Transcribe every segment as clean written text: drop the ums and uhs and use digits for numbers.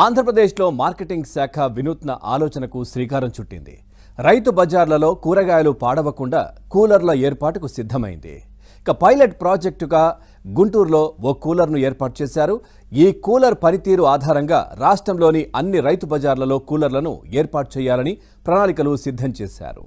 ఆంధ్రప్రదేశ్లో మార్కెటింగ్ శాఖ వినూత్న ఆలోచనకు శ్రీకారం చుట్టింది. రైతు బజార్లలో కూరగాయలు పాడవకుండా కూలర్ల ఏర్పాటుకు సిద్ధమైంది. ఇక పైలట్ ప్రాజెక్టుగా గుంటూరులో ఓ కూలర్ను ఏర్పాటు చేశారు. ఈ కూలర్ పనితీరు ఆధారంగా రాష్ట్రంలోని అన్ని రైతు బజార్లలో కూలర్లను ఏర్పాటు చేయాలని ప్రణాళికలు సిద్ధం చేశారు.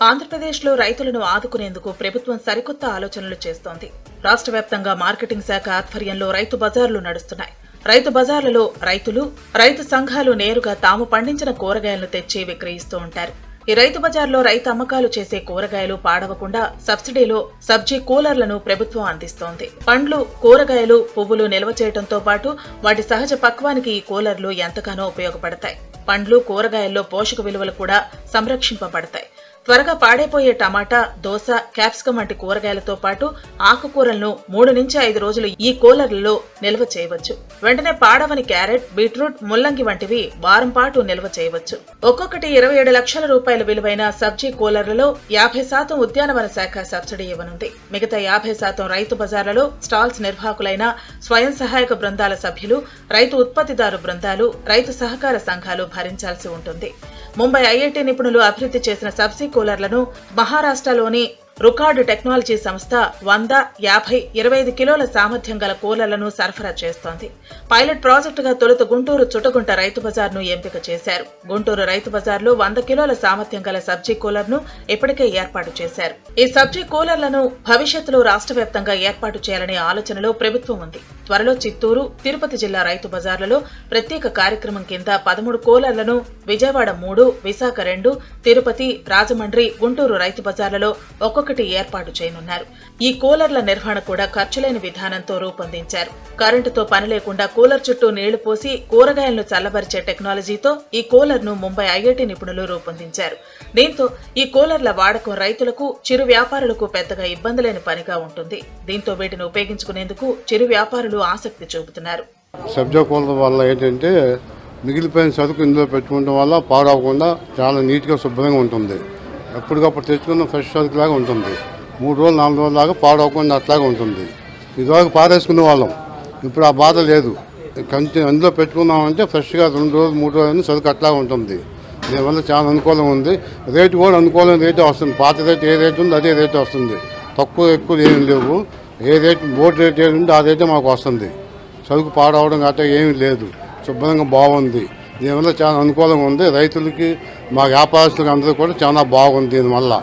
ఆంధ్రప్రదేశ్లో రైతులను ఆదుకునేందుకు ప్రభుత్వం సరికొత్త ఆలోచనలు చేస్తోంది. రాష్ట్ర వ్యాప్తంగా మార్కెటింగ్ శాఖ ఆధ్వర్యంలో రైతు బజార్లు నడుస్తున్నాయి. రైతు బజార్లలో రైతులు, రైతు సంఘాలు నేరుగా తాము పండించిన కూరగాయలను తెచ్చి విక్రయిస్తూ ఉంటారు. ఈ రైతు బజార్లో రైతు అమ్మకాలు చేసే కూరగాయలు పాడవకుండా సబ్సిడీలో సబ్జీ కూలర్లను ప్రభుత్వం అందిస్తోంది. పండ్లు, కూరగాయలు, పువ్వులు నిల్వ చేయడంతో పాటు వాటి సహజ పక్వానికి ఈ కూలర్లు ఎంతగానో ఉపయోగపడతాయి. పండ్లు, కూరగాయల్లో పోషక విలువలు కూడా సంరక్షింపబడతాయి. త్వరగా పాడైపోయే టమాటా, దోస, క్యాప్సికం వంటి కూరగాయలతో పాటు ఆకుకూరలను 3 నుంచి 5 రోజులు ఈ కూలర్లలో నిల్వ చేయవచ్చు. వెంటనే పాడవని క్యారెట్, బీట్రూట్, ముల్లంగి వంటివి వారం పాటు నిల్వ చేయవచ్చు. ఒక్కొక్కటి 27 లక్షల రూపాయల విలువైన సబ్జీ కూలర్లలో 50% ఉద్యానవన శాఖ సబ్సిడీ ఇవ్వనుంది. మిగతా 50% రైతు బజార్లలో స్టాల్స్ నిర్వాహకులైన స్వయం సహాయక బృందాల సభ్యులు, రైతు ఉత్పత్తిదారు బృందాలు, రైతు సహకార సంఘాలు భరించాల్సి ఉంటుంది. ముంబై ఐఐటి నిపుణులు అభివృద్ధి చేసిన సబ్జీ కూలర్లను మహారాష్ట్రలోని రుకార్డ్ టెక్నాలజీ సంస్థ 100, 50, 25 కిలోల సామర్థ్యం గల కూలర్లను సరఫరా చేస్తోంది. పైలట్ ప్రాజెక్టుగా తొలుత గుంటూరు చుట్టగుంట రైతు బజార్ను ఎంపిక చేశారు. గుంటూరు రైతు బజార్లో 100 కిలోల సామర్థ్యం గల సబ్జీ కూలర్ను ఇప్పటికే ఏర్పాటు చేశారు. ఈ సబ్జీ కూలర్లను భవిష్యత్తులో రాష్ట్ర వ్యాప్తంగా ఏర్పాటు చేయాలనే ఆలోచనలో ప్రభుత్వం ఉంది. త్వరలో చిత్తూరు, తిరుపతి జిల్లా రైతు బజార్లలో ప్రత్యేక కార్యక్రమం కింద 13 కూలర్లను, విజయవాడ 3, విశాఖ 2, తిరుపతి, రాజమండ్రి, గుంటూరు రైతు బజార్లలో ఒక్కొక్కటి ఏర్పాటు చేయనున్నారు. ఈ కూలర్ల నిర్వహణ కూడా ఖర్చులేని విధానంతో రూపొందించారు. కరెంటుతో పని లేకుండా కూలర్ చుట్టూ నీళ్లు పోసి కూరగాయలను చల్లబరిచే టెక్నాలజీతో ఈ కూలర్ను ముంబై ఐఐటి నిపుణులు రూపొందించారు. దీంతో ఈ కూలర్ల వాడకం రైతులకు, చిరు వ్యాపారులకు పెద్దగా ఇబ్బంది లేని పనిగా ఉంటుంది. దీంతో వీటిని ఉపయోగించుకునేందుకు చిరు వ్యాపారులు ఆసక్తి చూపుతున్నారు. సబ్జా కూలర్ వల్ల ఏంటంటే మిగిలిపోయిన సరుకు ఇందులో పెట్టుకోవడం వల్ల పాడవకుండా చాలా నీట్గా శుభ్రంగా ఉంటుంది. ఎప్పటికప్పుడు తెచ్చుకున్న ఫ్రెష్ సరుకులాగా ఉంటుంది. 3 రోజులు 4 రోజుల దాకా పాడవకుండా అట్లాగే ఉంటుంది. ఇదివరకు పారేసుకునే వాళ్ళం, ఇప్పుడు ఆ బాధ లేదు. అందులో పెట్టుకున్నామంటే ఫ్రెష్గా 2 రోజులు 3 రోజులు సరుకు అట్లాగే ఉంటుంది. దీనివల్ల చాలా అనుకూలంగా ఉంది. రేటు కూడా అనుకూలమైన రేటే వస్తుంది. పాత రేటు ఏ రేటు ఉంది అదే రేటు వస్తుంది. తక్కువ ఎక్కువ ఏమి లేవు. ఏ రేటు బోర్డు రేట్ ఏది ఉంటే ఆ రేటే మాకు వస్తుంది. సరుకు పాడవడం గట్రా ఏమీ లేదు. శుభ్రంగా బాగుంది. దీనివల్ల చాలా అనుకూలంగా ఉంది. రైతులకి, మా వ్యాపారస్తులకి అందరూ కూడా చాలా బాగుంది దీనివల్ల.